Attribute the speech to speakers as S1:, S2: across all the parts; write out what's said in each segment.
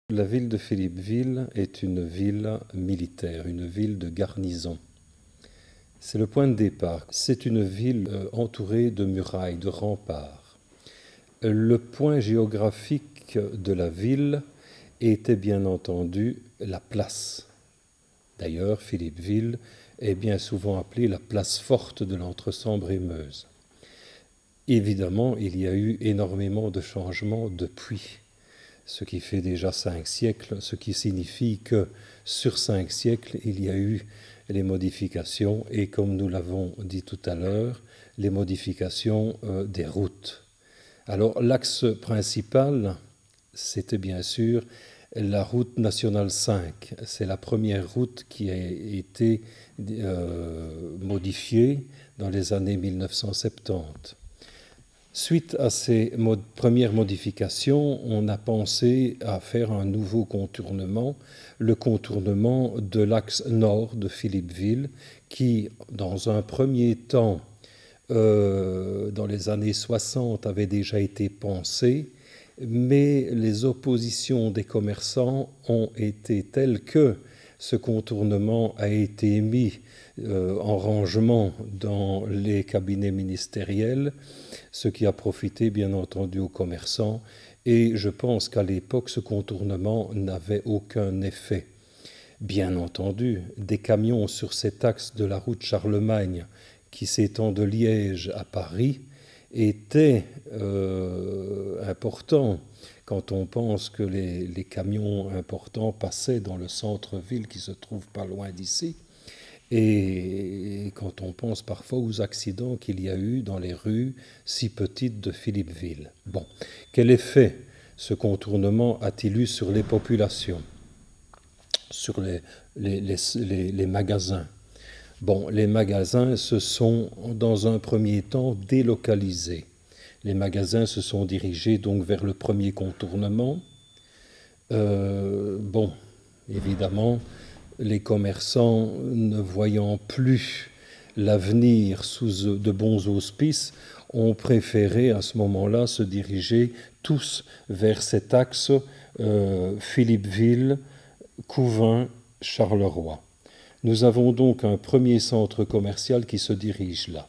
S1: La ville de Philippeville est une ville militaire, une ville de garnison. C'est le point de départ. C'est une ville entourée de murailles, de remparts. Le point géographique de la ville était bien entendu la place. D'ailleurs, Philippeville est bien souvent appelée la place forte de l'Entre-Sambre et Meuse. Évidemment, il y a eu énormément de changements depuis, ce qui fait déjà 5 siècles, ce qui signifie que sur 5 siècles, il y a eu les modifications et, comme nous l'avons dit tout à l'heure, les modifications des routes. Alors l'axe principal, c'était bien sûr la route nationale 5. C'est la première route qui a été modifiée dans les années 1970. Suite à ces premières modifications, on a pensé à faire un nouveau contournement, le contournement de l'axe nord de Philippeville, qui, dans un premier temps, dans les années 60, avait déjà été pensé, mais les oppositions des commerçants ont été telles que ce contournement a été mis en rangement dans les cabinets ministériels, ce qui a profité bien entendu aux commerçants, et je pense qu'à l'époque ce contournement n'avait aucun effet. Bien entendu, des camions sur cet axe de la route Charlemagne qui s'étend de Liège à Paris étaient importants quand on pense que les camions importants passaient dans le centre-ville qui se trouve pas loin d'ici. Et quand on pense parfois aux accidents qu'il y a eu dans les rues si petites de Philippeville. Bon, quel effet ce contournement a-t-il eu sur les populations, sur les magasins? Bon, les magasins se sont dans un premier temps délocalisés. Les magasins se sont dirigés donc vers le premier contournement. Bon, évidemment, les commerçants, ne voyant plus l'avenir sous de bons auspices, ont préféré à ce moment-là se diriger tous vers cet axe Philippeville, Couvain, Charleroi. Nous avons donc un premier centre commercial qui se dirige là.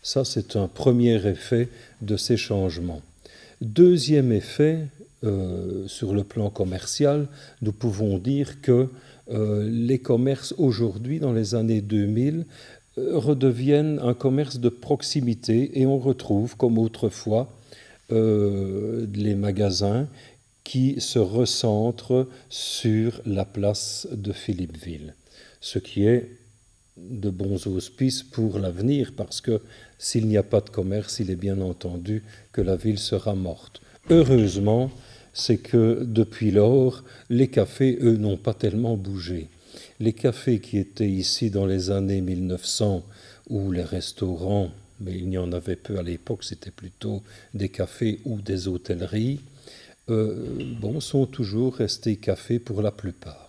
S1: Ça, c'est un premier effet de ces changements. Deuxième effet, sur le plan commercial, nous pouvons dire que les commerces aujourd'hui, dans les années 2000, redeviennent un commerce de proximité et on retrouve, comme autrefois, les magasins qui se recentrent sur la place de Philippeville, ce qui est de bons auspices pour l'avenir, parce que s'il n'y a pas de commerce, il est bien entendu que la ville sera morte. Heureusement, c'est que depuis lors, les cafés, eux, n'ont pas tellement bougé. Les cafés qui étaient ici dans les années 1900, ou les restaurants, mais il y en avait peu à l'époque, c'était plutôt des cafés ou des hôtelleries, sont toujours restés cafés pour la plupart.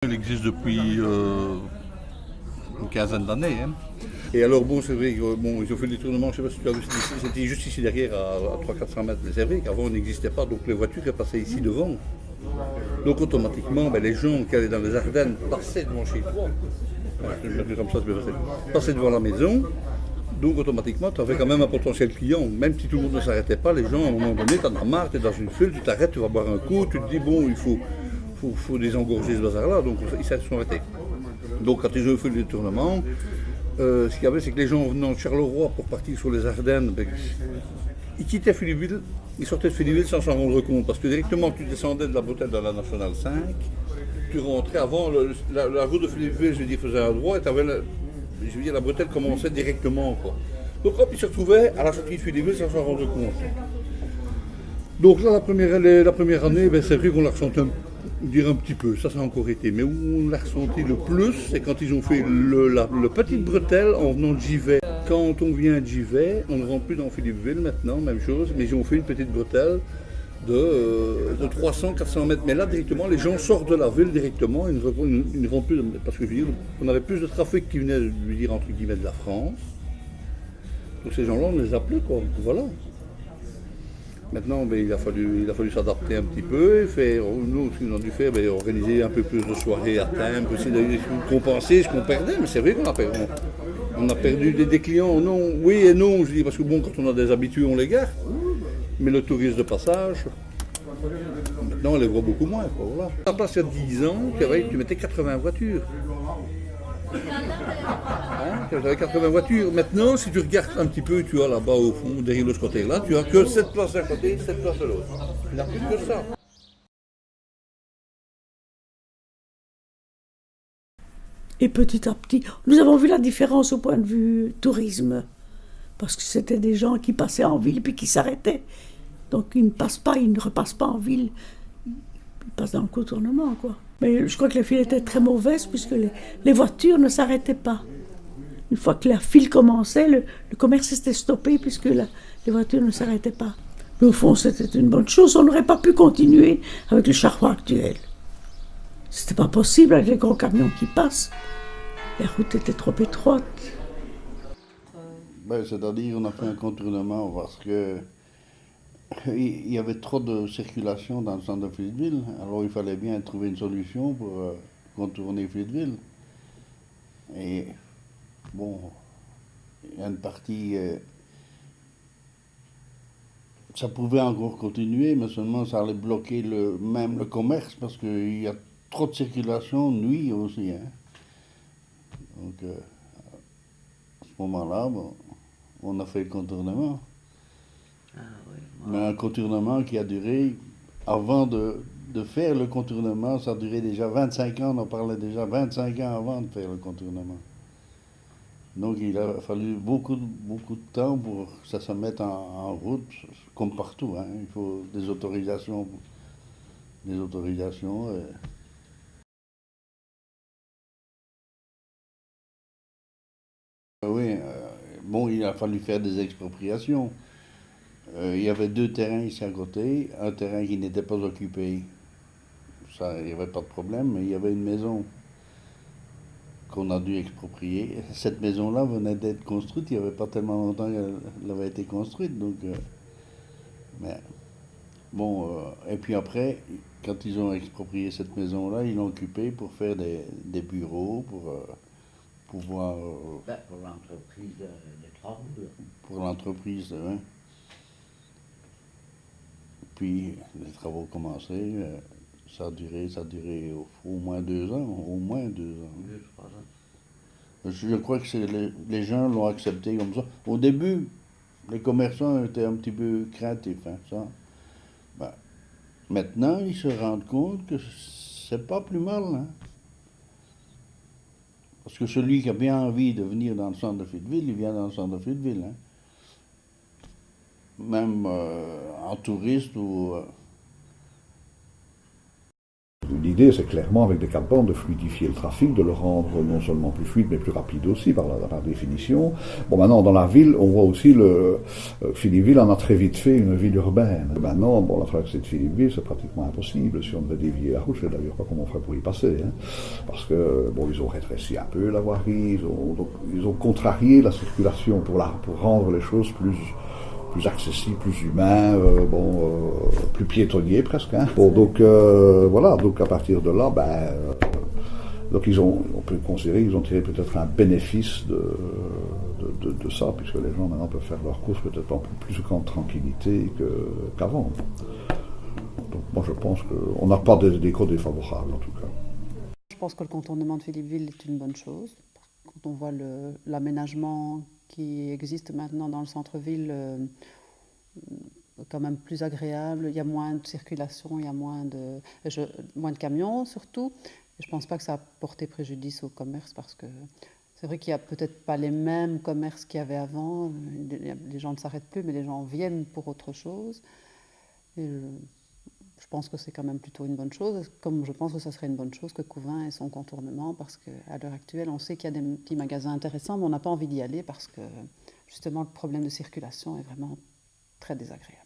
S2: Il existe depuis une quinzaine d'années. Hein. Et alors, bon, c'est vrai ils ont fait le détournement, je ne sais pas si tu as vu, c'était juste ici derrière, à 300-400 mètres. Mais c'est vrai qu'avant, on n'existait pas, donc les voitures elles passaient ici devant. Donc, automatiquement, les gens qui allaient dans les Ardennes passaient devant chez toi. Je vais dire comme ça, c'est facile. Passaient devant la maison. Donc, automatiquement, tu avais quand même un potentiel client. Même si tout le monde ne s'arrêtait pas, les gens, à un moment donné, tu en as marre, tu es dans une file, tu t'arrêtes, tu vas boire un coup, tu te dis, bon, il faut désengorger ce bazar-là, donc ils se sont arrêtés. Donc quand ils ont fait le détournement, ce qu'il y avait, c'est que les gens venant de Charleroi pour partir sur les Ardennes, ils quittaient Philippeville, ils sortaient de Philippeville sans s'en rendre compte, parce que directement tu descendais de la bretelle de la Nationale 5, tu rentrais avant, la route de Philippeville, faisait un droit, et la bretelle commençait directement, quoi. Donc hop, ils se retrouvaient à la sortie de Philippeville sans s'en rendre compte. Donc là, la première année, c'est vrai qu'on l'a ressenti un petit peu, ça a encore été. Mais où on l'a ressenti le plus, c'est quand ils ont fait la petite bretelle en venant de Givet. Quand on vient de Givet, on ne rentre plus dans Philippeville maintenant, même chose, mais ils ont fait une petite bretelle de 300-400 mètres. Mais là, directement, les gens sortent de la ville directement, ils ne vont plus, parce que je veux dire, on avait plus de trafic qui venait, je veux dire, entre guillemets, de la France. Tous ces gens-là, on les appelait, quoi. Voilà. Maintenant, ben, il a fallu s'adapter un petit peu, nous, ce qu'on a dû faire, ben, organiser un peu plus de soirées à thème, pour essayer de compenser ce qu'on perdait, mais c'est vrai qu'on a perdu des clients, non, oui et non, je dis, parce que bon, quand on a des habitués, on les garde, mais le tourisme de passage, maintenant, on les voit beaucoup moins, quoi, voilà. À la place, il y a 10 ans, tu mettais 80 voitures. J'avais 80 voitures. Maintenant, si tu regardes un petit peu, tu as là-bas au fond, derrière le côté-là, tu as que 7 places d'un côté, 7 places de l'autre. Tu n'as plus que ça.
S3: Et petit à petit, nous avons vu la différence au point de vue tourisme. Parce que c'était des gens qui passaient en ville puis qui s'arrêtaient. Donc ils ne repassent pas en ville. Ils passent dans le contournement, quoi. Mais je crois que la file était très mauvaise puisque les voitures ne s'arrêtaient pas. Une fois que la file commençait, le commerce était stoppé puisque les voitures ne s'arrêtaient pas. Mais au fond, c'était une bonne chose. On n'aurait pas pu continuer avec le charroi actuel. C'était pas possible avec les gros camions qui passent. Les routes étaient trop étroites.
S4: Ben, c'est-à-dire qu'on a fait un contournement parce que il y avait trop de circulation dans le centre de Fleeteville. Alors il fallait bien trouver une solution pour contourner Fleeteville. Et bon, il y a une partie, ça pouvait encore continuer, mais seulement ça allait bloquer même le commerce parce qu'il y a trop de circulation nuit aussi. Hein. Donc à ce moment-là, bon, on a fait le contournement.
S5: Ah, oui,
S4: Mais un contournement qui a duré, avant de faire le contournement, ça a duré déjà 25 ans, on en parlait déjà 25 ans avant de faire le contournement. Donc il a fallu beaucoup de temps pour que ça se mette en route, comme partout. Hein. Il faut des autorisations. Oui, bon, il a fallu faire des expropriations. Il y avait 2 terrains ici à côté, un terrain qui n'était pas occupé. Ça, il n'y avait pas de problème, mais il y avait une maison qu'on a dû exproprier. Cette maison-là venait d'être construite, il n'y avait pas tellement longtemps qu'elle avait été construite. Donc, mais, bon, et puis après, quand ils ont exproprié cette maison-là, ils l'ont occupée pour faire des bureaux, pour pouvoir...
S5: pour l'entreprise de travaux.
S4: Pour l'entreprise, hein. Puis les travaux commencés, ça a duré au moins 2 ans, au moins 2 ans.
S5: 2-3 ans.
S4: Je crois que les gens l'ont accepté comme ça. Au début, les commerçants étaient un petit peu craintifs, hein, ça. Ben, maintenant, ils se rendent compte que c'est pas plus mal, hein. Parce que celui qui a bien envie de venir dans le centre de Fleeteville, il vient dans le centre de Fleeteville, hein. Même en touriste ou...
S6: L'idée, c'est clairement, avec des campagnes, de fluidifier le trafic, de le rendre non seulement plus fluide, mais plus rapide aussi, par définition. Bon, maintenant, dans la ville, on voit aussi Philippeville en a très vite fait une ville urbaine. Maintenant, bon, la traversée de Philippeville, c'est pratiquement impossible. Si on devait dévier la route, je ne sais d'ailleurs pas comment on ferait pour y passer. Hein. Parce que, bon, ils ont rétréci un peu la voirie, ils ont contrarié la circulation pour rendre les choses plus accessible, plus humain, plus piétonnier presque. Hein. Bon, donc voilà, donc à partir de là, donc on peut considérer qu'ils ont tiré peut-être un bénéfice de ça, puisque les gens maintenant peuvent faire leurs courses peut-être en plus grande tranquillité qu'avant. Donc moi je pense qu'on n'a pas d'écho défavorable en tout cas.
S7: Je pense que le contournement de Philippeville est une bonne chose. Quand on voit l'aménagement qui existe maintenant dans le centre-ville, quand même plus agréable, il y a moins de circulation, il y a moins de camions surtout. Et je ne pense pas que ça a porté préjudice au commerce parce que c'est vrai qu'il n'y a peut-être pas les mêmes commerces qu'il y avait avant. Les gens ne s'arrêtent plus, mais les gens viennent pour autre chose. Et je pense que c'est quand même plutôt une bonne chose, comme je pense que ça serait une bonne chose que Couvain ait son contournement, parce qu'à l'heure actuelle, on sait qu'il y a des petits magasins intéressants, mais on n'a pas envie d'y aller parce que justement le problème de circulation est vraiment très désagréable.